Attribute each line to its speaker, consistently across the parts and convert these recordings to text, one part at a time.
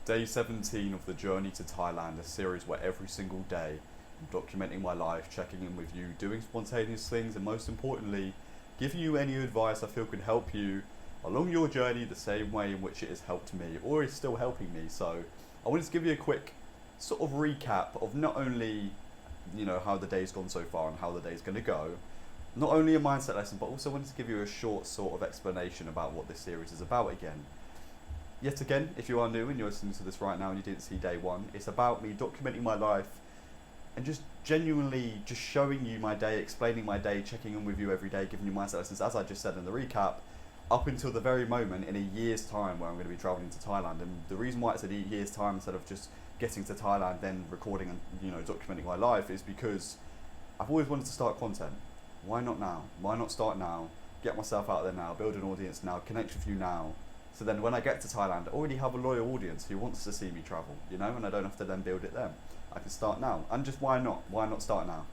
Speaker 1: Day 17 of the Journey to Thailand, a series where every single day I'm documenting my life, checking in with you, doing spontaneous things, and most importantly, giving you any advice I feel could help you along your journey the same way in which it has helped me or is still helping me. So I wanted to give you a quick sort of recap of not only how the day's gone so far and how the day's going to go, not only a mindset lesson, but also wanted to give you a short sort of explanation about what this series is about again. Yet again, if you are new and you're listening to this right now and you didn't see day one, it's about me documenting my life and just genuinely just showing you my day, explaining my day, checking in with you every day, giving you mindset lessons, as I just said in the recap, up until the very moment in a year's time where I'm going to be travelling to Thailand. And the reason why it's a year's time instead of just getting to Thailand, then recording and documenting my life is because I've always wanted to start content. Why not now? Why not start now? Get myself out there now, build an audience now, connect with you now. So then when I get to Thailand, I already have a loyal audience who wants to see me travel, and I don't have to then build it then. I can start now. And just why not? Why not start now?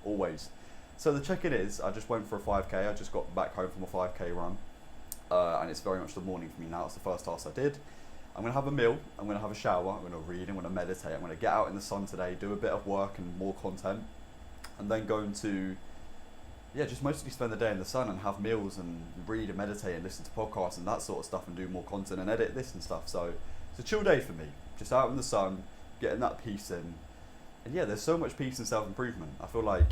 Speaker 1: Always. So the check-in is, I just went for a 5k. I just got back home from a 5k run. And it's very much the morning for me now. It's the first task I did. I'm going to have a meal. I'm going to have a shower. I'm going to read. I'm going to meditate. I'm going to get out in the sun today, do a bit of work and more content. And then going to just mostly spend the day in the sun and have meals and read and meditate and listen to podcasts and that sort of stuff and do more content and edit this and stuff. So it's a chill day for me, just out in the sun, getting that peace in. And there's so much peace in self-improvement. I feel like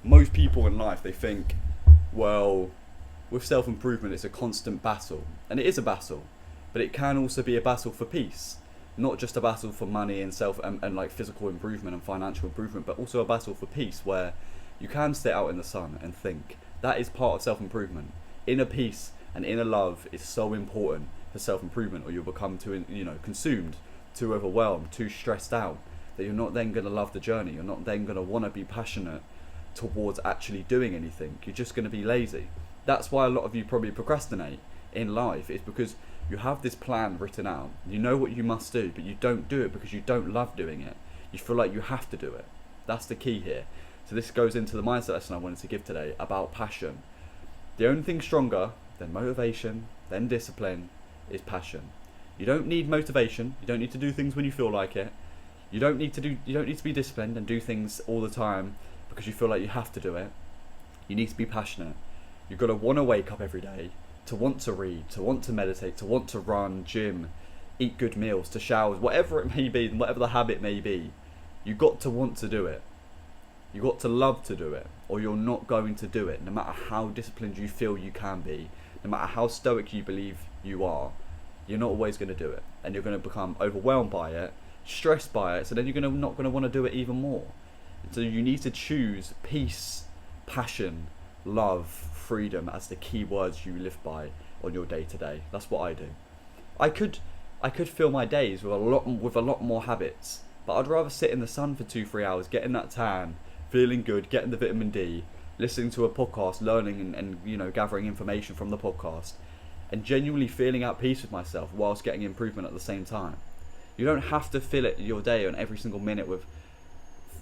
Speaker 1: most people in life, they think, well, with self-improvement it's a constant battle. And it is a battle, but it can also be a battle for peace. Not just a battle for money and and like physical improvement and financial improvement, but also a battle for peace where you can sit out in the sun and think. That is part of self-improvement. Inner peace and inner love is so important for self-improvement, or you'll become too, consumed, too overwhelmed, too stressed out, that you're not then going to love the journey. You're not then going to want to be passionate towards actually doing anything. You're just going to be lazy. That's why a lot of you probably procrastinate in life. It's because you have this plan written out. You know what you must do, but you don't do it because you don't love doing it. You feel like you have to do it. That's the key here. So this goes into the mindset lesson I wanted to give today about passion. The only thing stronger than motivation, than discipline, is passion. You don't need motivation. You don't need to do things when you feel like it. You don't need to be disciplined and do things all the time because you feel like you have to do it. You need to be passionate. You've got to want to wake up every day, to want to read, to want to meditate, to want to run, gym, eat good meals, to shower, whatever it may be, whatever the habit may be. You've got to want to do it. You've got to love to do it, or you're not going to do it, no matter how disciplined you feel you can be, no matter how stoic you believe you are. You're not always going to do it, and you're going to become overwhelmed by it, stressed by it, so then you're not going to want to do it even more. So you need to choose peace, passion, love, freedom as the key words you live by on your day to day. That's what I do. I could fill my days with a lot more habits, but I'd rather sit in the sun for 2-3 hours, getting that tan, feeling good, getting the vitamin D, listening to a podcast, learning and gathering information from the podcast, and genuinely feeling at peace with myself whilst getting improvement at the same time. You don't have to fill your day on every single minute with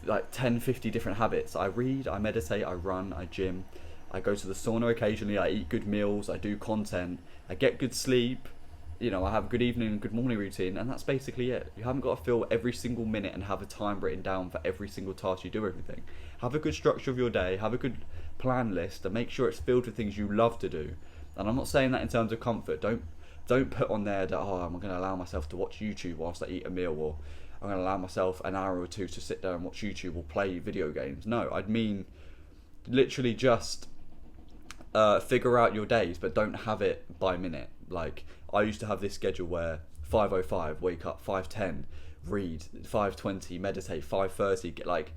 Speaker 1: like 10-50 different habits. I read, I meditate, I run, I gym, I go to the sauna occasionally, I eat good meals, I do content, I get good sleep, I have a good evening and good morning routine, and that's basically it. You haven't got to fill every single minute and have a time written down for every single task you do everything. Have a good structure of your day, have a good plan list, and make sure it's filled with things you love to do. And I'm not saying that in terms of comfort. Don't put on there that, I'm going to allow myself to watch YouTube whilst I eat a meal, or I'm going to allow myself an hour or two to sit there and watch YouTube or play video games. No, I'd mean literally just figure out your days, but don't have it by minute. Like, I used to have this schedule where 5:05, wake up, 5:10, read, 5:20, meditate, 5:30,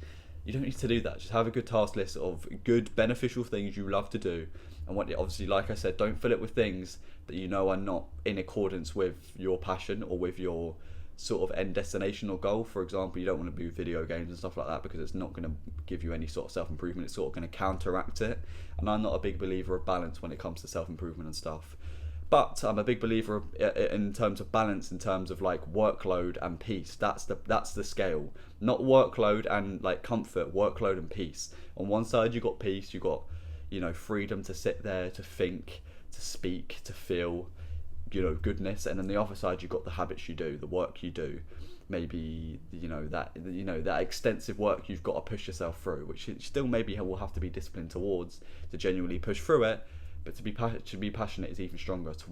Speaker 1: you don't need to do that. Just have a good task list of good, beneficial things you love to do. And obviously, like I said, don't fill it with things that are not in accordance with your passion or with your sort of end destination or goal. For example, you don't want to do video games and stuff like that because it's not going to give you any sort of self-improvement. It's sort of going to counteract it. And I'm not a big believer of balance when it comes to self-improvement and stuff. But I'm a big believer in terms of balance, in terms of like workload and peace. That's the scale. Not workload and like comfort, workload and peace. On one side you got peace, you got freedom to sit there, to think, to speak, to feel, goodness, and then the other side you've got the habits you do, the work you do, maybe that extensive work you've got to push yourself through, which you still maybe will have to be disciplined towards to genuinely push through it. But to be passionate is even stronger. To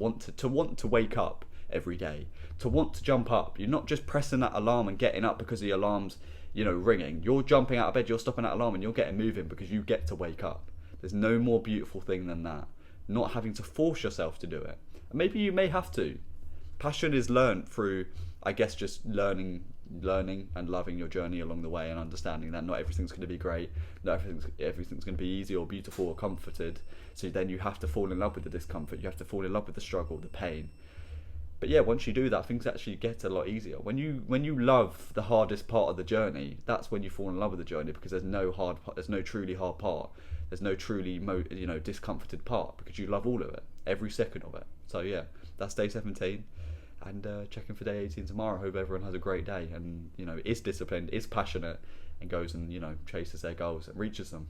Speaker 1: want to wake up every day, to want to jump up. You're not just pressing that alarm and getting up because the alarm's ringing. You're jumping out of bed, you're stopping that alarm, and you're getting moving because you get to wake up. There's no more beautiful thing than that. Not having to force yourself to do it. And maybe you may have to. Passion is learned through, I guess, just learning and loving your journey along the way, and understanding that not everything's going to be great, not everything's going to be easy or beautiful or comforted. So then you have to fall in love with the discomfort, you have to fall in love with the struggle, the pain. But yeah, once you do that, things actually get a lot easier. When you love the hardest part of the journey, that's when you fall in love with the journey, because there's no truly hard part. There's no truly discomforted part, because you love all of it, every second of it. So yeah, that's day 17. And checking for day 18 tomorrow. I hope everyone has a great day and is disciplined, is passionate, and goes and chases their goals and reaches them.